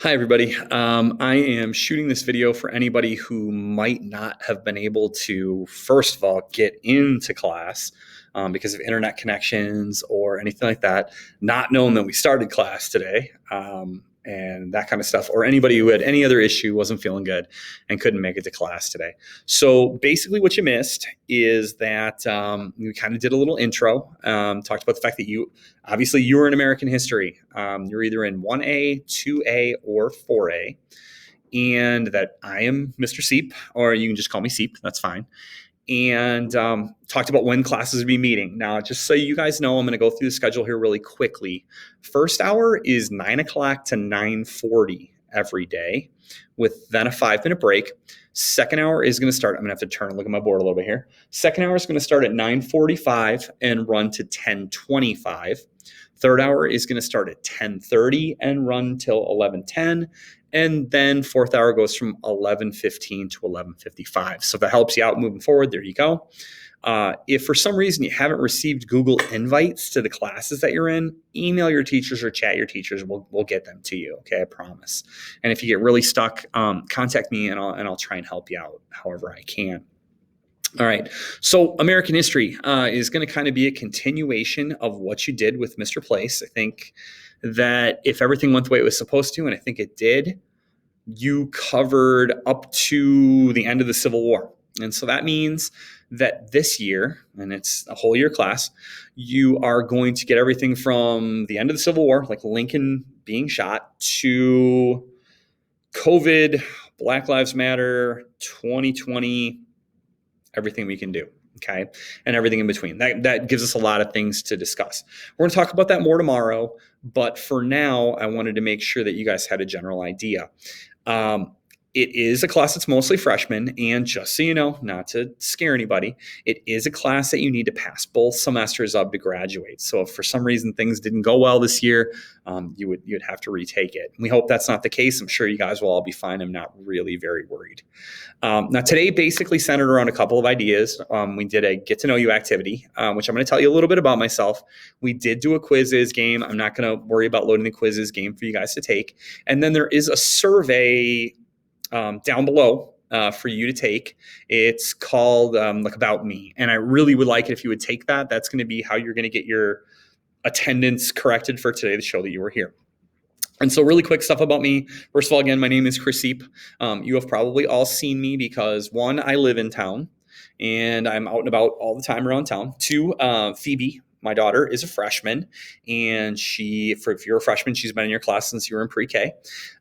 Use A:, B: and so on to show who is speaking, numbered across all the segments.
A: Hi, everybody. I am shooting this video for anybody who might not have been able to, first of all, get into class because of internet connections or anything like that, not knowing that we started class today and that kind of stuff, or anybody who had any other issue, wasn't feeling good, and couldn't make it to class today. So basically what you missed is that we kind of did a little intro, talked about the fact that obviously you were in American history. You're either in 1A, 2A, or 4A, and that I am Mr. Seep, or you can just call me Seep. That's fine. And talked about when classes would be meeting. Now, just so you guys know, I'm going to go through the schedule here really quickly. First hour is 9 o'clock to 9:40 every day, with then a 5-minute break. Second hour is going to start. I'm going to have to turn and look at my board a little bit here. Second hour is going to start at 9:45 and run to 10:25. Third hour is going to start at 10:30 and run till 11:10. And then fourth hour goes from 11:15 to 11:55. So if that helps you out moving forward, there you go. If for some reason you haven't received Google invites to the classes that you're in, email your teachers or chat your teachers. We'll get them to you. Okay, I promise. And if you get really stuck, contact me and I'll try and help you out however I can. All right. So American history is going to kind of be a continuation of what you did with Mr. Place. I think that if everything went the way it was supposed to, and I think it did, you covered up to the end of the Civil War. And so that means that this year, and it's a whole year class, you are going to get everything from the end of the Civil War, like Lincoln being shot, to COVID, Black Lives Matter, 2020, everything we can do, okay, and everything in between. That gives us a lot of things to discuss. We're going to talk about that more tomorrow, but for now, I wanted to make sure that you guys had a general idea. It is a class that's mostly freshmen, and just so you know, not to scare anybody, it is a class that you need to pass both semesters of to graduate. So if for some reason things didn't go well this year, you'd have to retake it. We hope that's not the case. I'm sure you guys will all be fine. I'm not really very worried. Now today basically centered around a couple of ideas. We did a get to know you activity, which I'm going to tell you a little bit about myself. We did do a quizzes game. I'm not going to worry about loading the quizzes game for you guys to take. And then there is a survey down below for you to take. It's called like About Me. And I really would like it if you would take that. That's going to be how you're going to get your attendance corrected for today to show that you were here. And so really quick stuff about me. First of all, again, my name is Chris Seep. You have probably all seen me because one, I live in town and I'm out and about all the time around town. Two, Phoebe, my daughter, is a freshman, and if you're a freshman, she's been in your class since you were in pre-K.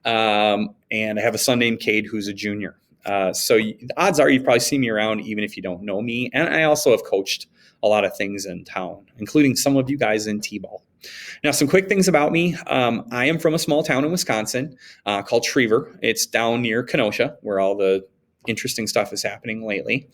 A: And I have a son named Cade who's a junior. So the odds are you've probably seen me around even if you don't know me. And I also have coached a lot of things in town, including some of you guys in T-ball. Now, some quick things about me. I am from a small town in Wisconsin called Trevor. It's down near Kenosha, where all the interesting stuff is happening lately.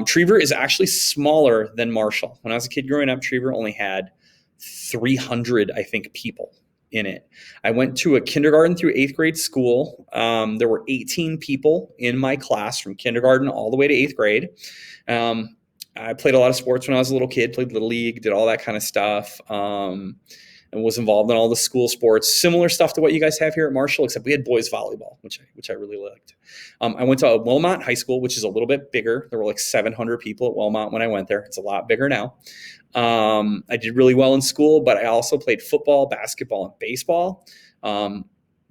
A: Trevor is actually smaller than Marshall. When I was a kid growing up, Trevor only had 300, I think, people in it. I went to a kindergarten through 8th grade school. There were 18 people in my class from kindergarten all the way to 8th grade. I played a lot of sports when I was a little kid, played Little League, did all that kind of stuff, and was involved in all the school sports. Similar stuff to what you guys have here at Marshall, except we had boys volleyball, which I really liked. I went to Wilmot High School, which is a little bit bigger. There were like 700 people at Wilmot when I went there. It's a lot bigger now. I did really well in school, but I also played football, basketball, and baseball.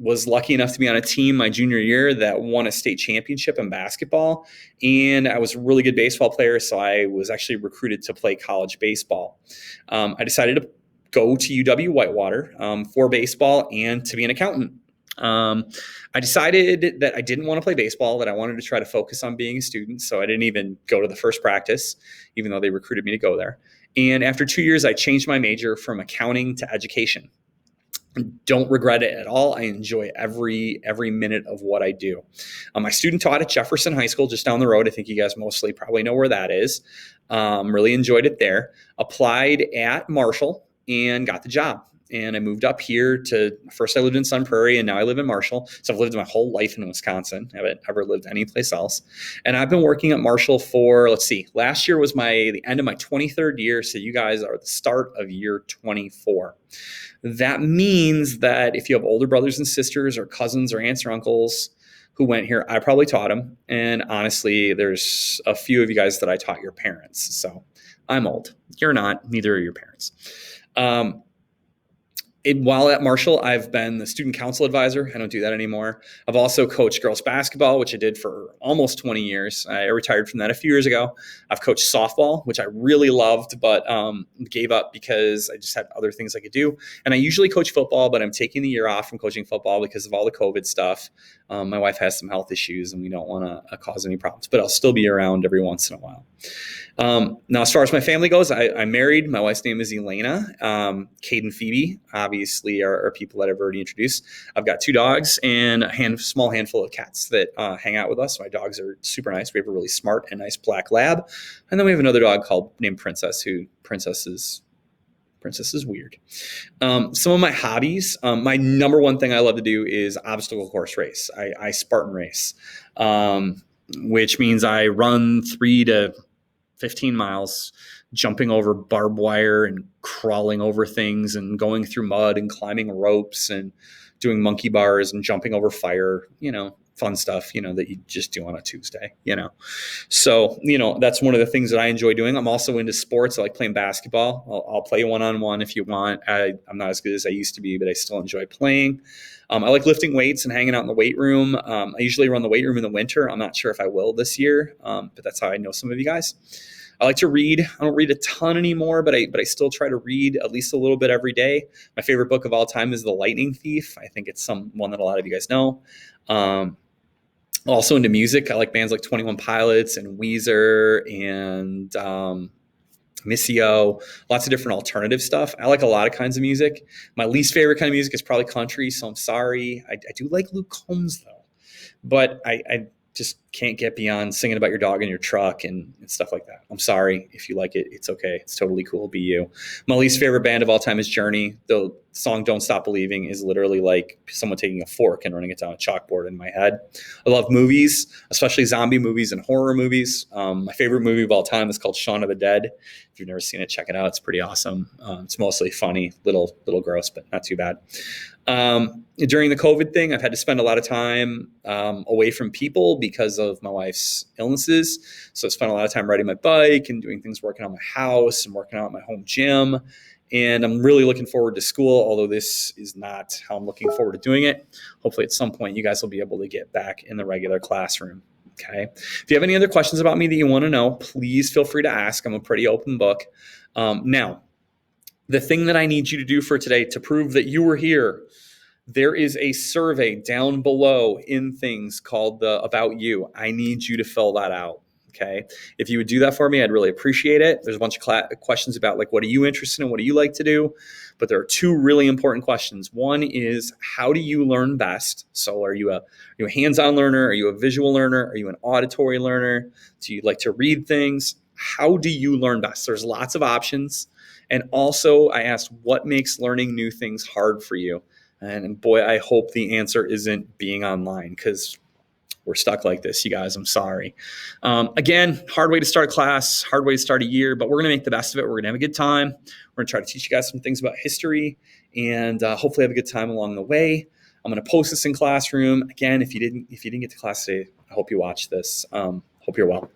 A: Was lucky enough to be on a team my junior year that won a state championship in basketball. And I was a really good baseball player, so I was actually recruited to play college baseball. I decided to go to UW-Whitewater for baseball and to be an accountant. I decided that I didn't want to play baseball, that I wanted to try to focus on being a student, so I didn't even go to the first practice, even though they recruited me to go there. And after 2 years, I changed my major from accounting to education. Don't regret it at all. I enjoy every minute of what I do. My student taught at Jefferson High School just down the road. I think you guys mostly probably know where that is. Really enjoyed it there. Applied at Marshall and got the job. And I moved up here first I lived in Sun Prairie and now I live in Marshall. So I've lived my whole life in Wisconsin. I haven't ever lived anyplace else. And I've been working at Marshall for, last year was the end of my 23rd year. So you guys are the start of year 24. That means that if you have older brothers and sisters or cousins or aunts or uncles who went here, I probably taught them. And honestly, there's a few of you guys that I taught your parents. So I'm old. You're not. Neither are your parents. Um, while at Marshall, I've been the student council advisor. I don't do that anymore. I've also coached girls basketball, which I did for almost 20 years. I retired from that a few years ago. I've coached softball, which I really loved, but gave up because I just had other things I could do. And I usually coach football, but I'm taking the year off from coaching football because of all the COVID stuff. My wife has some health issues and we don't want to cause any problems, but I'll still be around every once in a while. Now, as far as my family goes, I'm married. My wife's name is Elena. Cade and Phoebe, obviously, are people that I've already introduced. I've got 2 dogs and a small handful of cats that hang out with us. My dogs are super nice. We have a really smart and nice black lab. And then we have another dog named Princess, Princess is weird. Some of my hobbies, my number one thing I love to do is obstacle course race. I Spartan race, which means I run 3 to 15 miles, jumping over barbed wire and crawling over things and going through mud and climbing ropes and doing monkey bars and jumping over fire, fun stuff, that you just do on a Tuesday, So, that's one of the things that I enjoy doing. I'm also into sports. I like playing basketball. I'll play one-on-one if you want. I'm not as good as I used to be, but I still enjoy playing. I like lifting weights and hanging out in the weight room. I usually run the weight room in the winter. I'm not sure if I will this year, but that's how I know some of you guys. I like to read. I don't read a ton anymore, but I still try to read at least a little bit every day. My favorite book of all time is The Lightning Thief. I think it's one that a lot of you guys know. Also into music. I like bands like 21 Pilots and Weezer and Missio, lots of different alternative stuff. I like a lot of kinds of music. My least favorite kind of music is probably country, so I'm sorry. I do like Luke Combs, though. But I just can't get beyond singing about your dog in your truck and stuff like that. I'm sorry. If you like it, it's okay. It's totally cool. Be you. My least favorite band of all time is Journey. The song Don't Stop Believing is literally like someone taking a fork and running it down a chalkboard in my head. I love movies, especially zombie movies and horror movies. My favorite movie of all time is called Shaun of the Dead. If you've never seen it, check it out. It's pretty awesome. It's mostly funny, little gross, but not too bad. During the COVID thing, I've had to spend a lot of time away from people because of my wife's illnesses. So I spent a lot of time riding my bike and doing things, working on my house and working out at my home gym. And I'm really looking forward to school, although this is not how I'm looking forward to doing it. Hopefully at some point you guys will be able to get back in the regular classroom. Okay. If you have any other questions about me that you want to know, please feel free to ask. I'm a pretty open book. Now, the thing that I need you to do for today to prove that you were here, there is a survey down below in things called the About You. I need you to fill that out. Okay. If you would do that for me, I'd really appreciate it. There's a bunch of questions about like, what are you interested in? What do you like to do? But there are 2 really important questions. One is, how do you learn best? So are you a hands-on learner? Are you a visual learner? Are you an auditory learner? Do you like to read things? How do you learn best? There's lots of options. And also I asked, what makes learning new things hard for you? And boy, I hope the answer isn't being online, because we're stuck like this, you guys. I'm sorry. Again, hard way to start class, hard way to start a year, but we're going to make the best of it. We're going to have a good time. We're going to try to teach you guys some things about history and hopefully have a good time along the way. I'm going to post this in Classroom. Again, if you didn't get to class today, I hope you watch this. Hope you're well.